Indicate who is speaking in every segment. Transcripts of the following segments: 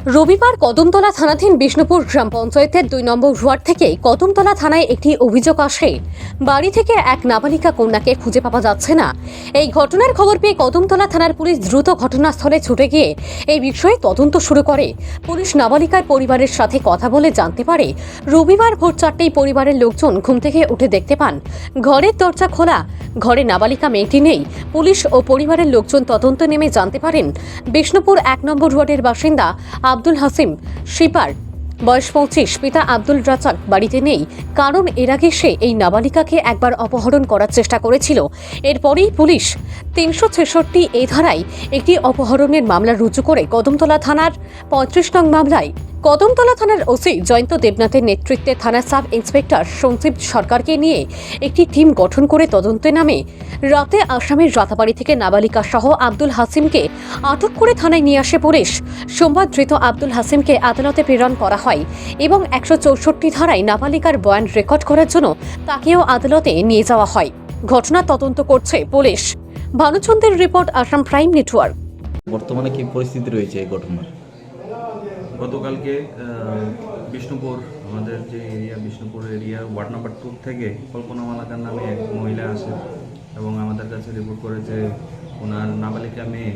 Speaker 1: রবিবার কদমতলা থানাধীন বিষ্ণুপুর গ্রাম পঞ্চায়েতের 2 নম্বর ওয়ার্ড থেকে কদমতলা থানায় একটি অভিযোগ আসে। বাড়ি থেকে এক নাবালিকা কন্যাকে খুঁজে পাওয়া যাচ্ছে না। এই ঘটনার খবর পেয়ে কদমতলা থানার পুলিশ দ্রুত ঘটনাস্থলে ছুটে গিয়ে এই বিষয়ে তদন্ত শুরু করে। পুলিশ নাবালিকার পরিবারের সাথে কথা বলে জানতে পারে রবিবার ভোর 4টায় পরিবারের লোকজন ঘুম থেকে উঠে দেখতে পান ঘরের দরজা খোলা, ঘরে নাবালিকা মেয়েটি নেই। পুলিশ ও পরিবারের লোকজন তদন্ত নেমে জানতে পারেন বিষ্ণুপুর 1 নম্বর ওয়ার্ডের বাসিন্দা আব্দুল হাসিম শিপার, বয়স 25, পিতা আব্দুল রাজাক বাড়িতে নেই। কারণ এর আগে সে এই নাবালিকাকে একবার অপহরণ করার চেষ্টা করেছিল। এরপরেই পুলিশ 366 এ ধারায় একটি অপহরণের মামলা রুজু করে কদমতলা থানার 35 নং মামলায় কদমতলা থানার ওসি জয়ন্ত দেবনাথের নেতৃত্বে থানার সাব ইন্সপেক্টর সঞ্জীব সরকারকে নিয়ে একটি টিম গঠন করে তদন্তে নামে। রাতে আসামের রাতাবাড়ি থেকে নাবালিকা সহ আব্দুল হাসিমকে আটক করে থানায় নিয়ে আসে পুলিশ। সোমবার ধৃত আব্দুল হাসিমকে আদালতে প্রেরণ করা হয় এবং 164 ধারায় নাবালিকার বয়ান রেকর্ড করার জন্য তাকেও আদালতে নিয়ে যাওয়া হয়। ঘটনা তদন্ত করছে পুলিশ। ভানুচন্দ্রের রিপোর্ট, আসাম প্রাইম নেটওয়ার্ক।
Speaker 2: বর্তমানে কি পরিস্থিতি রয়েছে এই ঘটনার?
Speaker 3: গতকালকে বিষ্ণুপুর, আমাদের যে area Bishnupur area ward number 2 থেকে কল্পনা মালাকার নামে এক মহিলা আসে এবং আমাদের কাছে রিপোর্ট করে যে ওনার নাবালিকা মেয়ে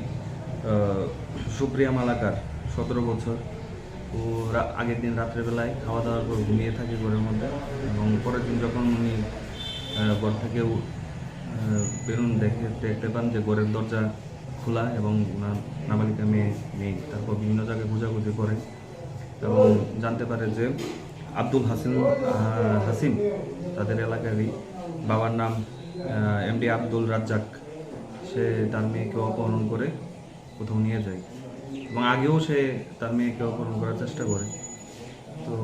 Speaker 3: সুপ্রিয়া মালাকার 17 বছর, ও আগের দিন রাত্রেবেলায় খাওয়া দাওয়ার পর ঘুমিয়ে থাকে ঘরের মধ্যে এবং পরের দিন যখন উনি ঘর থেকে বেরোন দেখতে পান যে ঘরের দরজা খোলা এবং ওনার নাবালিকা মেয়ে নেই। তারপর বিভিন্ন জায়গায় খোঁজাখুঁজি করে এবং জানতে পারে যে আব্দুল হাসিম তাদের এলাকারই, বাবার নাম এমডি আব্দুল রাজ্জাক, সে তার মেয়েকে অপহরণ করে কোথাও নিয়ে যায় এবং আগেও সে তার মেয়েকে অপহরণ করার চেষ্টা করে। তো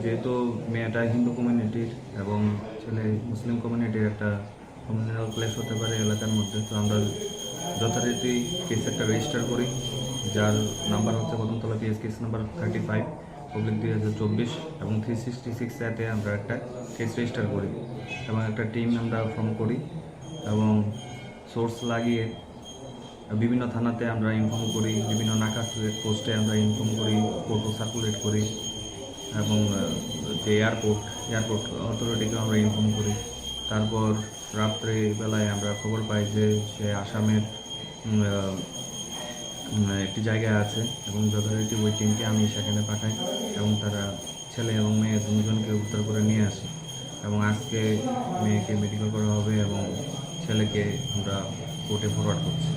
Speaker 3: যেহেতু মেয়েটা হিন্দু কমিউনিটির এবং ছেলে মুসলিম কমিউনিটির, একটা কমিউনাল ক্লেশ হতে পারে এলাকার মধ্যে, তো আমরা যথারীতি কেস একটা রেজিস্টার করি, যার নাম্বার হচ্ছে Kadamtala PS case number 35 public 2024 এবং 366 অ্যাটে আমরা একটা কেস রেজিস্টার করি এবং একটা টিম আমরা ফর্ম করি এবং সোর্স লাগিয়ে বিভিন্ন থানাতে আমরা ইনফর্ম করি, বিভিন্ন নাকা পোস্টে আমরা ইনফর্ম করি, ফটো সার্কুলেট করি এবং যে এয়ারপোর্ট অথরিটিকে আমরা ইনফর্ম করি। তারপর রাত্রে বেলায় আমরা খবর পাই যে সে আসামের একটি জায়গায় আছে এবং যথারীতি ওই টিমকে আমি সেখানে পাঠাই এবং তারা ছেলে এবং মেয়ে দুজনকে উদ্ধার করে নিয়ে আসে এবং আজকে মেয়েকে মেডিকেল করা হবে এবং ছেলেকে আমরা কোর্টে ফরওয়ার্ড করছি।